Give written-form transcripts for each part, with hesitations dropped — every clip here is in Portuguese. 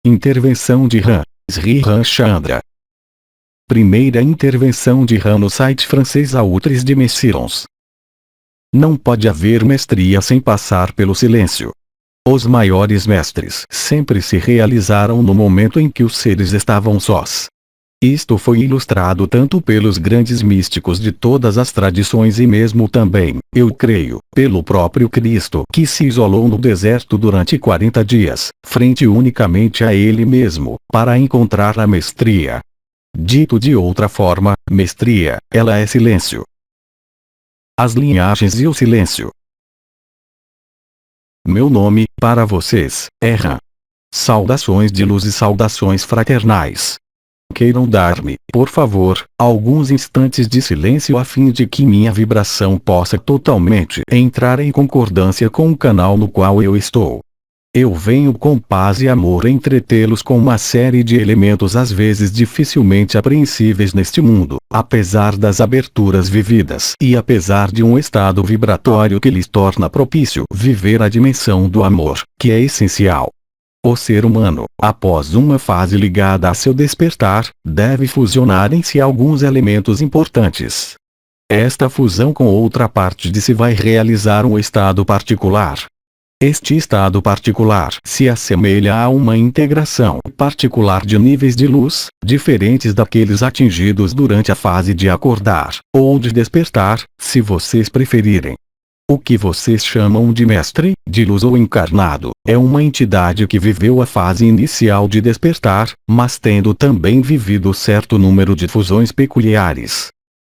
Intervenção de Ram, Sri Ramchandra. Primeira intervenção de Ram no site francês Autres de Messirons. Não pode haver mestria sem passar pelo silêncio. Os maiores mestres sempre se realizaram no momento em que os seres estavam sós. Isto foi ilustrado tanto pelos grandes místicos de todas as tradições e mesmo também, eu creio, pelo próprio Cristo que se isolou no deserto durante 40 dias, frente unicamente a ele mesmo, para encontrar a mestria. Dito de outra forma, mestria, ela é silêncio. As linhagens e o silêncio. Meu nome, para vocês, é Ram. Saudações de luz e saudações fraternais. Queiram dar-me, por favor, alguns instantes de silêncio a fim de que minha vibração possa totalmente entrar em concordância com o canal no qual eu estou. Eu venho com paz e amor entretê-los com uma série de elementos às vezes dificilmente apreensíveis neste mundo, apesar das aberturas vividas e apesar de um estado vibratório que lhes torna propício viver a dimensão do amor, que é essencial. O ser humano, após uma fase ligada a seu despertar, deve fusionar em si alguns elementos importantes. Esta fusão com outra parte de si vai realizar um estado particular. Este estado particular se assemelha a uma integração particular de níveis de luz, diferentes daqueles atingidos durante a fase de acordar, ou de despertar, se vocês preferirem. O que vocês chamam de mestre, de luz ou encarnado, é uma entidade que viveu a fase inicial de despertar, mas tendo também vivido certo número de fusões peculiares.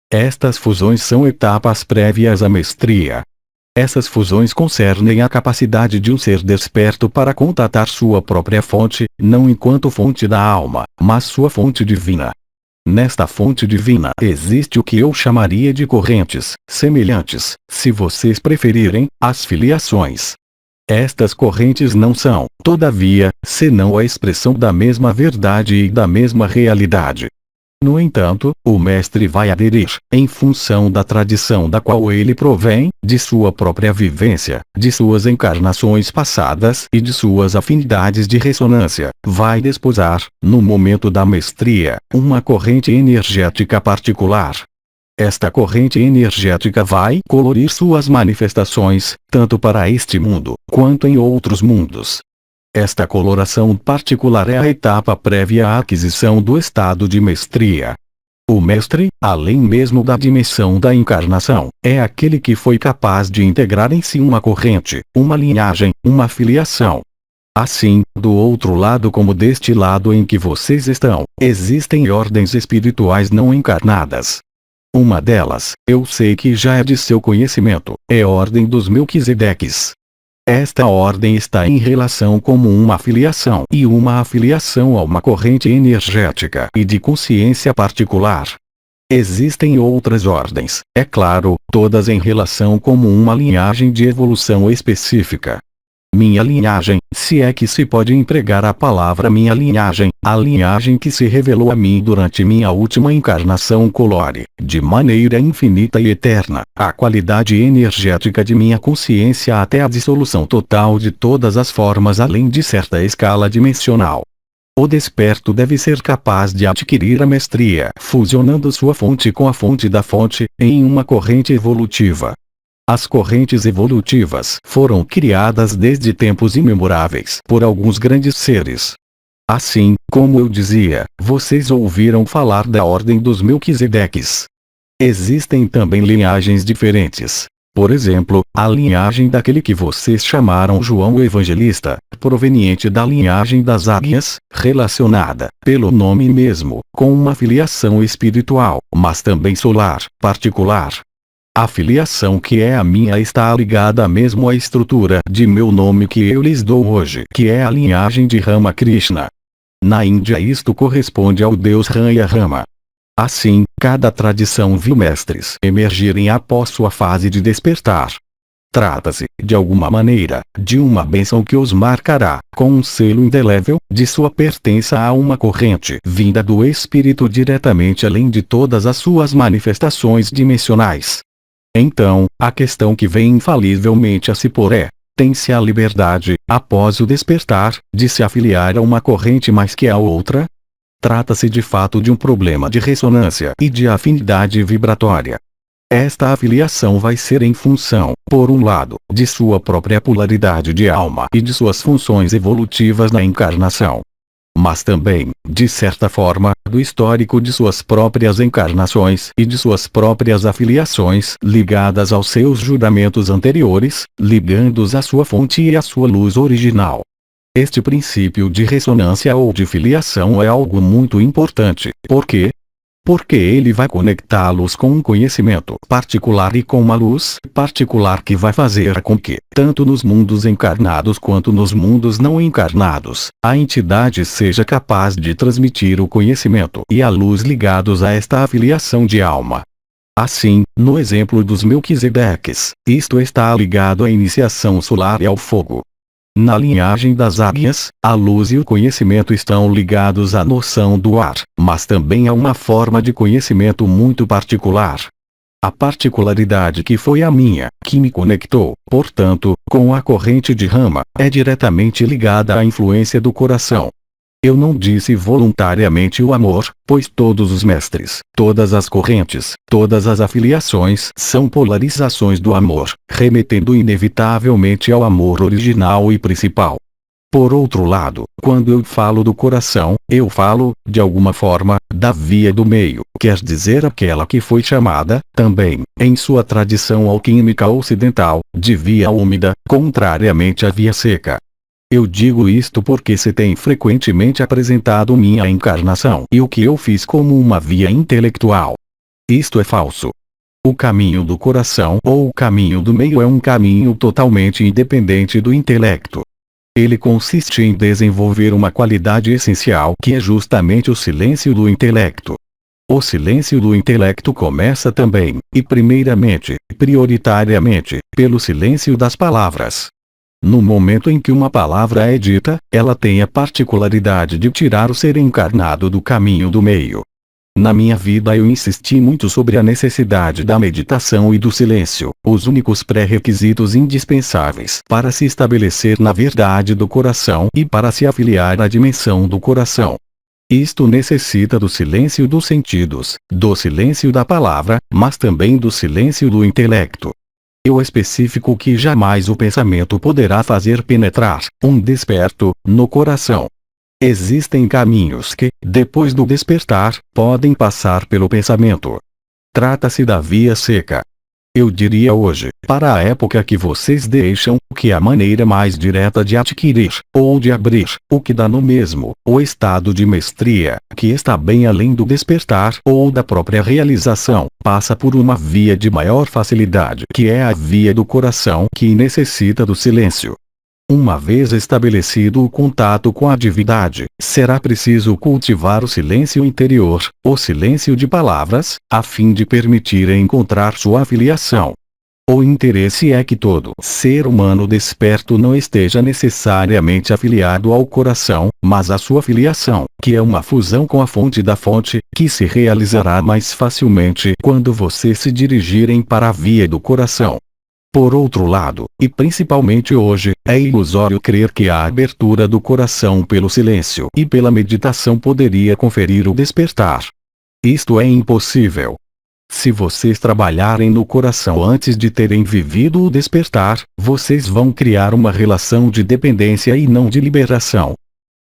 Estas fusões são etapas prévias à mestria. Essas fusões concernem a capacidade de um ser desperto para contatar sua própria fonte, não enquanto fonte da alma, mas sua fonte divina. Nesta fonte divina existe o que eu chamaria de correntes, semelhantes, se vocês preferirem, às filiações. Estas correntes não são, todavia, senão a expressão da mesma verdade e da mesma realidade. No entanto, o mestre vai aderir, em função da tradição da qual ele provém, de sua própria vivência, de suas encarnações passadas e de suas afinidades de ressonância, vai desposar, no momento da mestria, uma corrente energética particular. Esta corrente energética vai colorir suas manifestações, tanto para este mundo, quanto em outros mundos. Esta coloração particular é a etapa prévia à aquisição do estado de mestria. O mestre, além mesmo da dimensão da encarnação, é aquele que foi capaz de integrar em si uma corrente, uma linhagem, uma filiação. Assim, do outro lado como deste lado em que vocês estão, existem ordens espirituais não encarnadas. Uma delas, eu sei que já é de seu conhecimento, é a Ordem dos Melquisedeques. Esta ordem está em relação como uma filiação e uma afiliação a uma corrente energética e de consciência particular. Existem outras ordens, é claro, todas em relação como uma linhagem de evolução específica. Minha linhagem, se é que se pode empregar a palavra minha linhagem, a linhagem que se revelou a mim durante minha última encarnação colore, de maneira infinita e eterna, a qualidade energética de minha consciência até a dissolução total de todas as formas além de certa escala dimensional. O desperto deve ser capaz de adquirir a mestria, fusionando sua fonte com a fonte da fonte, em uma corrente evolutiva. As correntes evolutivas foram criadas desde tempos imemoráveis por alguns grandes seres. Assim, como eu dizia, vocês ouviram falar da Ordem dos Melquisedeques. Existem também linhagens diferentes. Por exemplo, a linhagem daquele que vocês chamaram João o Evangelista, proveniente da linhagem das águias, relacionada, pelo nome mesmo, com uma filiação espiritual, mas também solar, particular. A filiação que é a minha está ligada mesmo à estrutura de meu nome que eu lhes dou hoje, que é a linhagem de Ramakrishna. Na Índia isto corresponde ao deus Ram e a Rama. Assim, cada tradição viu mestres emergirem após sua fase de despertar. Trata-se, de alguma maneira, de uma bênção que os marcará, com um selo indelével, de sua pertença a uma corrente vinda do espírito diretamente além de todas as suas manifestações dimensionais. Então, a questão que vem infalivelmente a se pôr é: Tem-se a liberdade, após o despertar, de se afiliar a uma corrente mais que a outra? Trata-se de fato de um problema de ressonância e de afinidade vibratória. Esta afiliação vai ser em função, por um lado, de sua própria polaridade de alma e de suas funções evolutivas na encarnação. Mas também, de certa forma, do histórico de suas próprias encarnações e de suas próprias afiliações ligadas aos seus juramentos anteriores, ligando-os à sua fonte e à sua luz original. Este princípio de ressonância ou de filiação é algo muito importante. Por quê? Porque ele vai conectá-los com um conhecimento particular e com uma luz particular que vai fazer com que, tanto nos mundos encarnados quanto nos mundos não encarnados, a entidade seja capaz de transmitir o conhecimento e a luz ligados a esta afiliação de alma. Assim, no exemplo dos Melquisedeques, isto está ligado à iniciação solar e ao fogo. Na linhagem das águias, a luz e o conhecimento estão ligados à noção do ar, mas também a uma forma de conhecimento muito particular. A particularidade que foi a minha, que me conectou, portanto, com a corrente de Rama, é diretamente ligada à influência do coração. Eu não disse voluntariamente o amor, pois todos os mestres, todas as correntes, todas as afiliações são polarizações do amor, remetendo inevitavelmente ao amor original e principal. Por outro lado, quando eu falo do coração, eu falo, de alguma forma, da via do meio, quer dizer aquela que foi chamada, também, em sua tradição alquímica ocidental, de via úmida, contrariamente à via seca. Eu digo isto porque se tem frequentemente apresentado minha encarnação e o que eu fiz como uma via intelectual. Isto é falso. O caminho do coração ou o caminho do meio é um caminho totalmente independente do intelecto. Ele consiste em desenvolver uma qualidade essencial que é justamente o silêncio do intelecto. O silêncio do intelecto começa também, e primeiramente, prioritariamente, pelo silêncio das palavras. No momento em que uma palavra é dita, ela tem a particularidade de tirar o ser encarnado do caminho do meio. Na minha vida eu insisti muito sobre a necessidade da meditação e do silêncio, os únicos pré-requisitos indispensáveis para se estabelecer na verdade do coração e para se afiliar à dimensão do coração. Isto necessita do silêncio dos sentidos, do silêncio da palavra, mas também do silêncio do intelecto. Eu especifico que jamais o pensamento poderá fazer penetrar, um desperto, no coração. Existem caminhos que, depois do despertar, podem passar pelo pensamento. Trata-se da via seca. Eu diria hoje, para a época que vocês deixam, que a maneira mais direta de adquirir, ou de abrir, o que dá no mesmo, o estado de mestria, que está bem além do despertar ou da própria realização, passa por uma via de maior facilidade, que é a via do coração, que necessita do silêncio. Uma vez estabelecido o contato com a divindade, será preciso cultivar o silêncio interior, o silêncio de palavras, a fim de permitir encontrar sua afiliação. O interesse é que todo ser humano desperto não esteja necessariamente afiliado ao coração, mas à sua filiação, que é uma fusão com a fonte da fonte, que se realizará mais facilmente quando vocês se dirigirem para a via do coração. Por outro lado, e principalmente hoje, é ilusório crer que a abertura do coração pelo silêncio e pela meditação poderia conferir o despertar. Isto é impossível. Se vocês trabalharem no coração antes de terem vivido o despertar, vocês vão criar uma relação de dependência e não de liberação.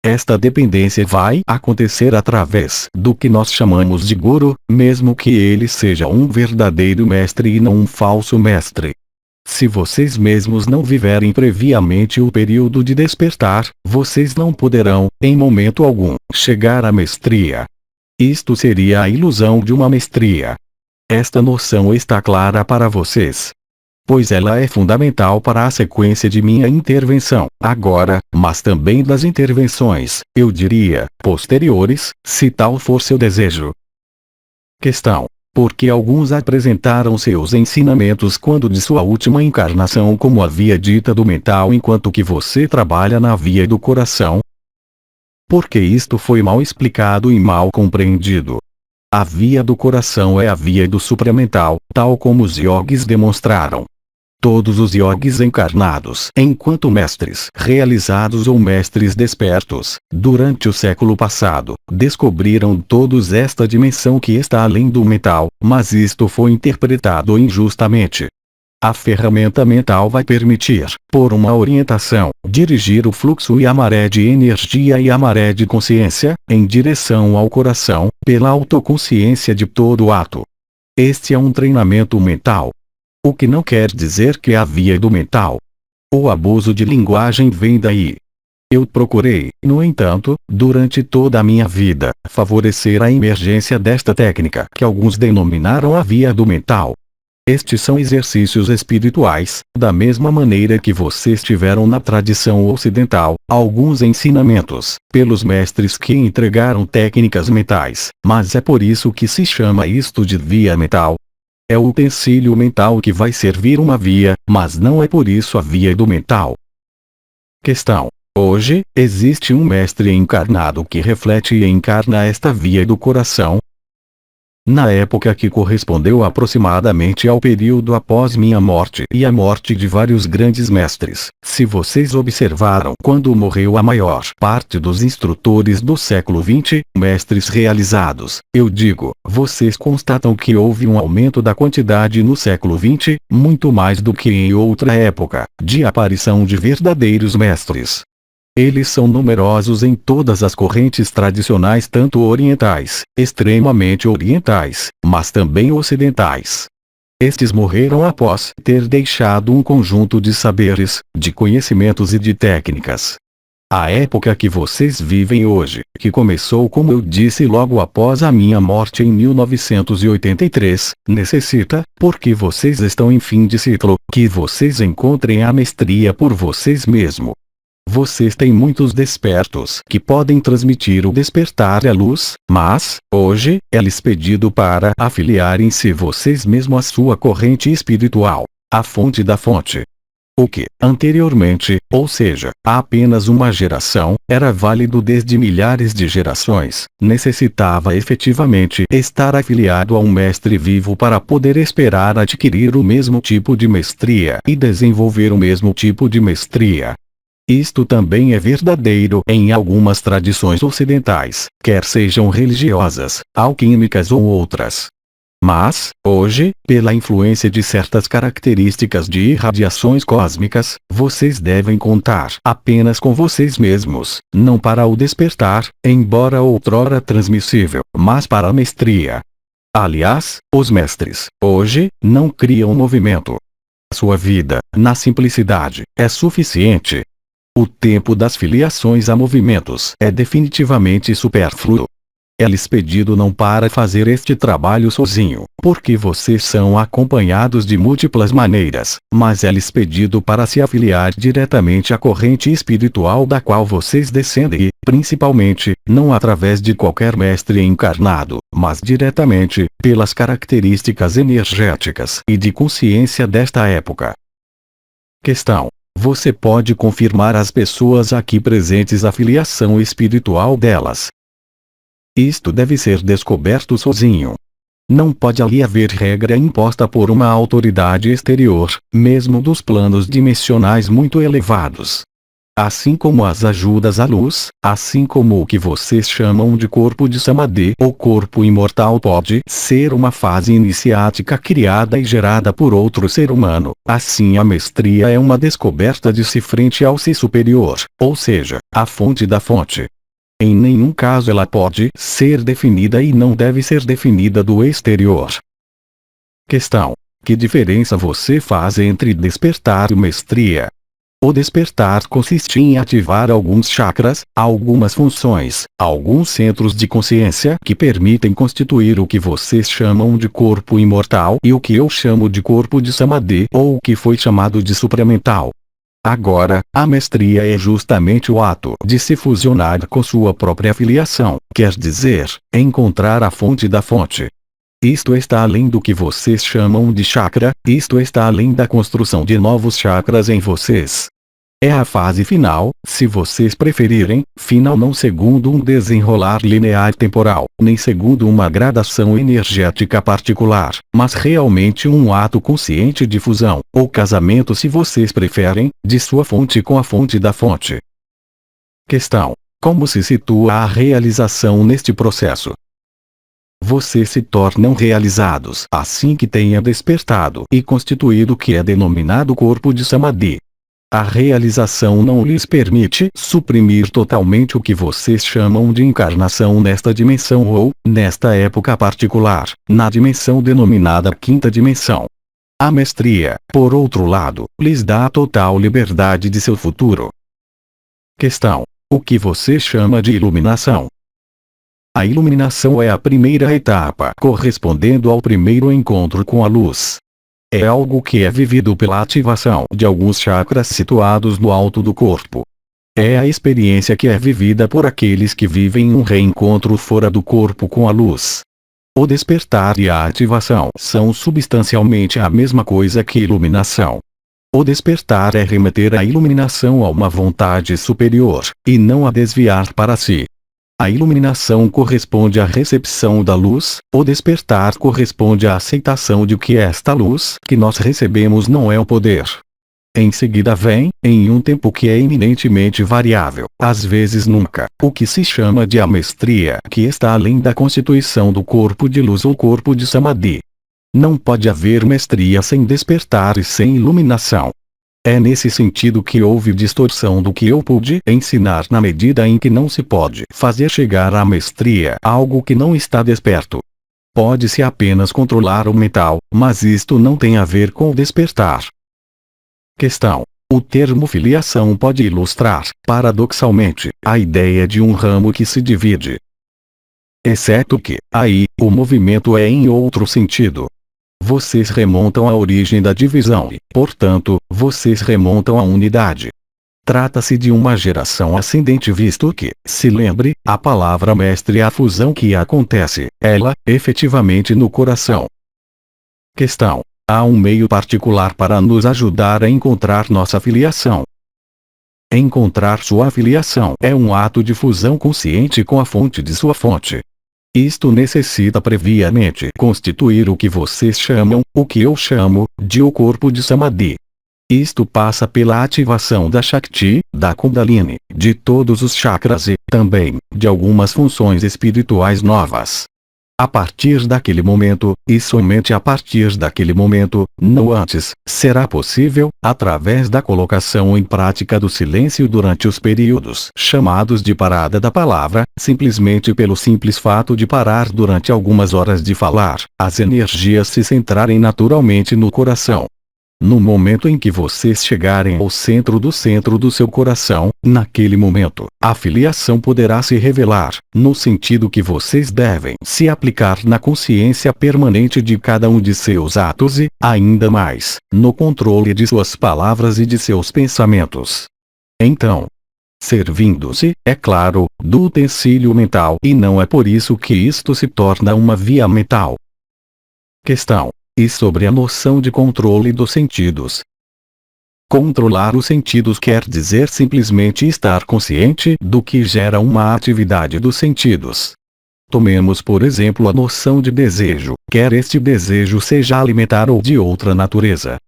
Esta dependência vai acontecer através do que nós chamamos de guru, mesmo que ele seja um verdadeiro mestre e não um falso mestre. Se vocês mesmos não viverem previamente o período de despertar, vocês não poderão, em momento algum, chegar à mestria. Isto seria a ilusão de uma mestria. Esta noção está clara para vocês. Pois ela é fundamental para a sequência de minha intervenção, agora, mas também das intervenções, eu diria, posteriores, se tal for seu desejo. Questão: por que alguns apresentaram seus ensinamentos quando de sua última encarnação como a via dita do mental enquanto que você trabalha na via do coração? Porque isto foi mal explicado e mal compreendido. A via do coração é a via do supramental, tal como os yogis demonstraram. Todos os yogis encarnados enquanto mestres realizados ou mestres despertos, durante o século passado, descobriram todos esta dimensão que está além do mental, mas isto foi interpretado injustamente. A ferramenta mental vai permitir, por uma orientação, dirigir o fluxo e a maré de energia e a maré de consciência, em direção ao coração, pela autoconsciência de todo ato. Este é um treinamento mental. O que não quer dizer que é a via do mental. O abuso de linguagem vem daí. Eu procurei, no entanto, durante toda a minha vida, favorecer a emergência desta técnica que alguns denominaram a via do mental. Estes são exercícios espirituais, da mesma maneira que vocês tiveram na tradição ocidental, alguns ensinamentos, pelos mestres que entregaram técnicas mentais, mas é por isso que se chama isto de via mental. É o utensílio mental que vai servir uma via, mas não é por isso a via do mental. Questão. Hoje, existe um mestre encarnado que reflete e encarna esta via do coração? Na época que correspondeu aproximadamente ao período após minha morte e a morte de vários grandes mestres, se vocês observaram quando morreu a maior parte dos instrutores do século XX, mestres realizados, eu digo, vocês constatam que houve um aumento da quantidade no século XX, muito mais do que em outra época, de aparição de verdadeiros mestres. Eles são numerosos em todas as correntes tradicionais, tanto orientais, extremamente orientais, mas também ocidentais. Estes morreram após ter deixado um conjunto de saberes, de conhecimentos e de técnicas. A época que vocês vivem hoje, que começou como eu disse logo após a minha morte em 1983, necessita, porque vocês estão em fim de ciclo, que vocês encontrem a mestria por vocês mesmos. Vocês têm muitos despertos que podem transmitir o despertar e a luz, mas, hoje, é-lhes pedido para afiliarem-se vocês mesmos à sua corrente espiritual, a fonte da fonte. O que, anteriormente, ou seja, há apenas uma geração, era válido desde milhares de gerações, necessitava efetivamente estar afiliado a um mestre vivo para poder esperar adquirir o mesmo tipo de mestria e desenvolver o mesmo tipo de mestria. Isto também é verdadeiro em algumas tradições ocidentais, quer sejam religiosas, alquímicas ou outras. Mas, hoje, pela influência de certas características de irradiações cósmicas, vocês devem contar apenas com vocês mesmos, não para o despertar, embora outrora transmissível, mas para a mestria. Aliás, os mestres, hoje, não criam movimento. Sua vida, na simplicidade, é suficiente. O tempo das filiações a movimentos é definitivamente supérfluo. É-lhes pedido não para fazer este trabalho sozinho, porque vocês são acompanhados de múltiplas maneiras, mas é-lhes pedido para se afiliar diretamente à corrente espiritual da qual vocês descendem e, principalmente, não através de qualquer mestre encarnado, mas diretamente, pelas características energéticas e de consciência desta época. Questão. Você pode confirmar às pessoas aqui presentes a filiação espiritual delas. Isto deve ser descoberto sozinho. Não pode ali haver regra imposta por uma autoridade exterior, mesmo dos planos dimensionais muito elevados. Assim como as ajudas à luz, assim como o que vocês chamam de corpo de Samadhi ou corpo imortal pode ser uma fase iniciática criada e gerada por outro ser humano, assim a mestria é uma descoberta de si frente ao si superior, ou seja, a fonte da fonte. Em nenhum caso ela pode ser definida e não deve ser definida do exterior. Questão. Que diferença você faz entre despertar e mestria? O despertar consiste em ativar alguns chakras, algumas funções, alguns centros de consciência que permitem constituir o que vocês chamam de corpo imortal e o que eu chamo de corpo de Samadhi ou o que foi chamado de supramental. Agora, a mestria é justamente o ato de se fusionar com sua própria filiação, quer dizer, encontrar a fonte da fonte. Isto está além do que vocês chamam de chakra, isto está além da construção de novos chakras em vocês. É a fase final, se vocês preferirem, final não segundo um desenrolar linear temporal, nem segundo uma gradação energética particular, mas realmente um ato consciente de fusão, ou casamento se vocês preferem, de sua fonte com a fonte da fonte. Questão: como se situa a realização neste processo? Vocês se tornam realizados assim que tenha despertado e constituído o que é denominado corpo de Samadhi. A realização não lhes permite suprimir totalmente o que vocês chamam de encarnação nesta dimensão ou, nesta época particular, na dimensão denominada quinta dimensão. A mestria, por outro lado, lhes dá a total liberdade de seu futuro. Questão: o que você chama de iluminação? A iluminação é a primeira etapa correspondendo ao primeiro encontro com a luz. É algo que é vivido pela ativação de alguns chakras situados no alto do corpo. É a experiência que é vivida por aqueles que vivem um reencontro fora do corpo com a luz. O despertar e a ativação são substancialmente a mesma coisa que iluminação. O despertar é remeter a iluminação a uma vontade superior, e não a desviar para si. A iluminação corresponde à recepção da luz, o despertar corresponde à aceitação de que esta luz que nós recebemos não é o poder. Em seguida vem, em um tempo que é eminentemente variável, às vezes nunca, o que se chama de a mestria, que está além da constituição do corpo de luz ou corpo de Samadhi. Não pode haver mestria sem despertar e sem iluminação. É nesse sentido que houve distorção do que eu pude ensinar na medida em que não se pode fazer chegar à mestria algo que não está desperto. Pode-se apenas controlar o mental, mas isto não tem a ver com o despertar. Questão: o termo filiação pode ilustrar, paradoxalmente, a ideia de um ramo que se divide. Exceto que, aí, o movimento é em outro sentido. Vocês remontam à origem da divisão e, portanto, vocês remontam à unidade. Trata-se de uma geração ascendente visto que, se lembre, a palavra mestre é a fusão que acontece, ela, efetivamente no coração. Questão: há um meio particular para nos ajudar a encontrar nossa filiação. Encontrar sua filiação é um ato de fusão consciente com a fonte de sua fonte. Isto necessita previamente constituir o que vocês chamam, o que eu chamo, de o corpo de Samadhi. Isto passa pela ativação da Shakti, da Kundalini, de todos os chakras e, também, de algumas funções espirituais novas. A partir daquele momento, e somente a partir daquele momento, não antes, será possível, através da colocação em prática do silêncio durante os períodos chamados de parada da palavra, simplesmente pelo simples fato de parar durante algumas horas de falar, as energias se centrarem naturalmente no coração. No momento em que vocês chegarem ao centro do seu coração, naquele momento, a filiação poderá se revelar, no sentido que vocês devem se aplicar na consciência permanente de cada um de seus atos e, ainda mais, no controle de suas palavras e de seus pensamentos. Então, servindo-se, é claro, do utensílio mental, e não é por isso que isto se torna uma via mental. Questão: e sobre a noção de controle dos sentidos? Controlar os sentidos quer dizer simplesmente estar consciente do que gera uma atividade dos sentidos. Tomemos por exemplo a noção de desejo, quer este desejo seja alimentar ou de outra natureza.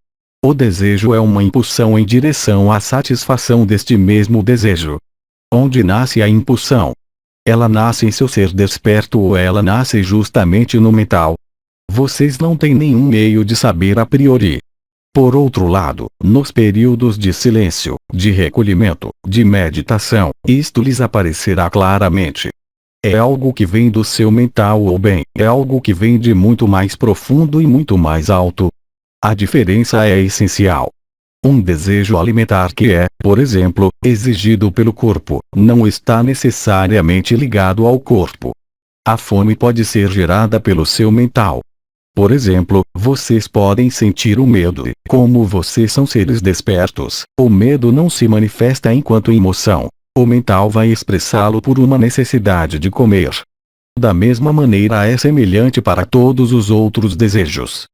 O desejo é uma impulsão em direção à satisfação deste mesmo desejo. Onde nasce a impulsão? Ela nasce em seu ser desperto ou ela nasce justamente no mental? Vocês não têm nenhum meio de saber a priori. Por outro lado, nos períodos de silêncio, de recolhimento, de meditação, isto lhes aparecerá claramente. É algo que vem do seu mental ou bem, é algo que vem de muito mais profundo e muito mais alto. A diferença é essencial. Um desejo alimentar que é, por exemplo, exigido pelo corpo, não está necessariamente ligado ao corpo. A fome pode ser gerada pelo seu mental. Por exemplo, vocês podem sentir o medo e, como vocês são seres despertos, o medo não se manifesta enquanto emoção. O mental vai expressá-lo por uma necessidade de comer. Da mesma maneira é semelhante para todos os outros desejos.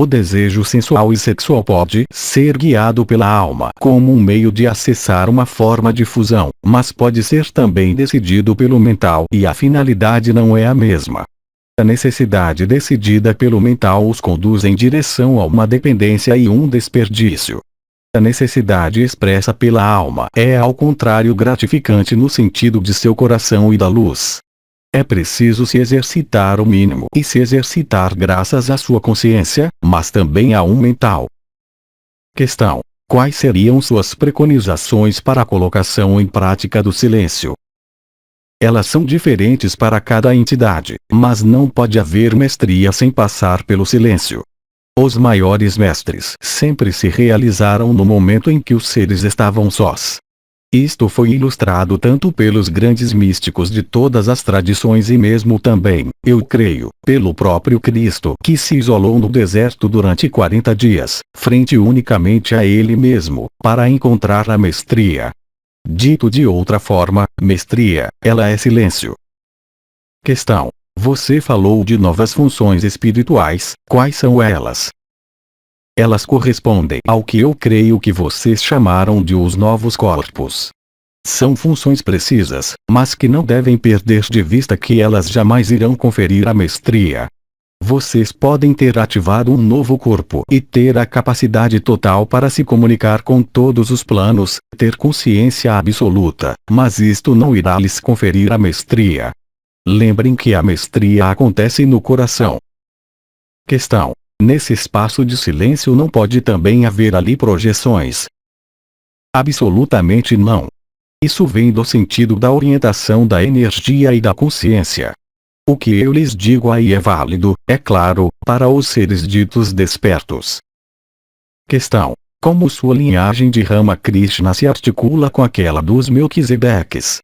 O desejo sensual e sexual pode ser guiado pela alma como um meio de acessar uma forma de fusão, mas pode ser também decidido pelo mental e a finalidade não é a mesma. A necessidade decidida pelo mental os conduz em direção a uma dependência e um desperdício. A necessidade expressa pela alma é ao contrário gratificante no sentido de seu coração e da luz. É preciso se exercitar o mínimo e se exercitar graças à sua consciência, mas também a um mental. Questão: quais seriam suas preconizações para a colocação em prática do silêncio? Elas são diferentes para cada entidade, mas não pode haver mestria sem passar pelo silêncio. Os maiores mestres sempre se realizaram no momento em que os seres estavam sós. Isto foi ilustrado tanto pelos grandes místicos de todas as tradições e mesmo também, eu creio, pelo próprio Cristo que se isolou no deserto durante 40 dias, frente unicamente a ele mesmo, para encontrar a mestria. Dito de outra forma, mestria, ela é silêncio. Questão: você falou de novas funções espirituais, quais são elas? Elas correspondem ao que eu creio que vocês chamaram de os novos corpos. São funções precisas, mas que não devem perder de vista que elas jamais irão conferir a mestria. Vocês podem ter ativado um novo corpo e ter a capacidade total para se comunicar com todos os planos, ter consciência absoluta, mas isto não irá lhes conferir a mestria. Lembrem que a mestria acontece no coração. Questão: nesse espaço de silêncio não pode também haver ali projeções? Absolutamente não. Isso vem do sentido da orientação da energia e da consciência. O que eu lhes digo aí é válido, é claro, para os seres ditos despertos. Questão: como sua linhagem de Ramakrishna se articula com aquela dos Melquisedeques?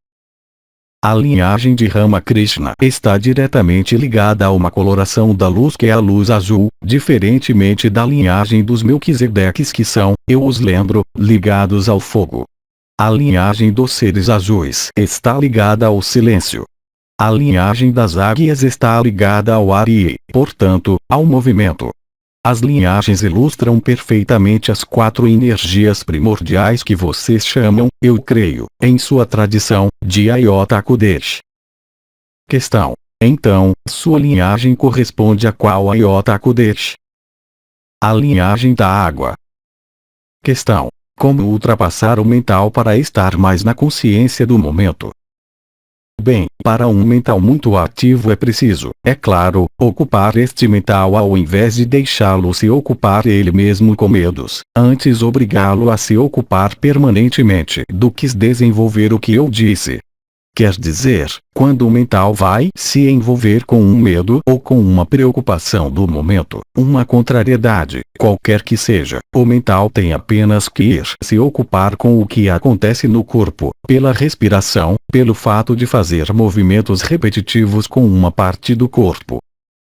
A linhagem de Ramakrishna está diretamente ligada a uma coloração da luz que é a luz azul, diferentemente da linhagem dos Melquisedeques que são, eu os lembro, ligados ao fogo. A linhagem dos seres azuis está ligada ao silêncio. A linhagem das águias está ligada ao ar e, portanto, ao movimento. As linhagens ilustram perfeitamente as 4 energias primordiais que vocês chamam, eu creio, em sua tradição, de Ayota Kodesh. Questão: então, sua linhagem corresponde a qual Ayota Kodesh? A linhagem da água. Questão: como ultrapassar o mental para estar mais na consciência do momento? Bem, para um mental muito ativo é preciso, é claro, ocupar este mental ao invés de deixá-lo se ocupar ele mesmo com medos, antes obrigá-lo a se ocupar permanentemente do que desenvolver o que eu disse. Quer dizer, quando o mental vai se envolver com um medo ou com uma preocupação do momento, uma contrariedade, qualquer que seja, o mental tem apenas que ir se ocupar com o que acontece no corpo, pela respiração, pelo fato de fazer movimentos repetitivos com uma parte do corpo.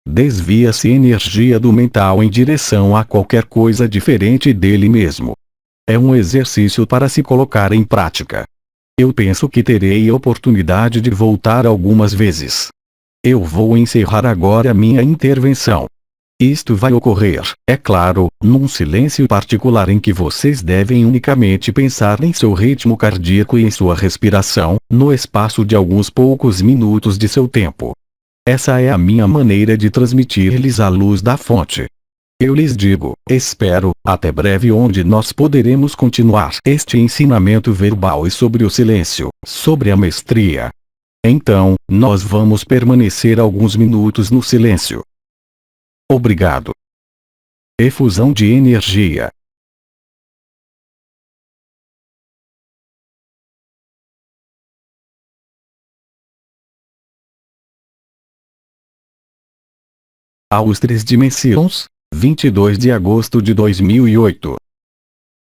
Desvia-se energia do mental em direção a qualquer coisa diferente dele mesmo. É um exercício para se colocar em prática. Eu penso que terei oportunidade de voltar algumas vezes. Eu vou encerrar agora minha intervenção. Isto vai ocorrer, é claro, num silêncio particular em que vocês devem unicamente pensar em seu ritmo cardíaco e em sua respiração, no espaço de alguns poucos minutos de seu tempo. Essa é a minha maneira de transmitir-lhes a luz da fonte. Eu lhes digo, espero, até breve onde nós poderemos continuar este ensinamento verbal e sobre o silêncio, sobre a mestria. Então, nós vamos permanecer alguns minutos no silêncio. Obrigado. Efusão de energia. Aos 3 dimensões, 22 de agosto de 2008.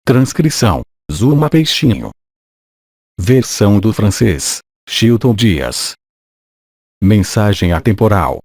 Transcrição: Zuma Peixinho. Versão do francês: Chilton Dias. Mensagem atemporal.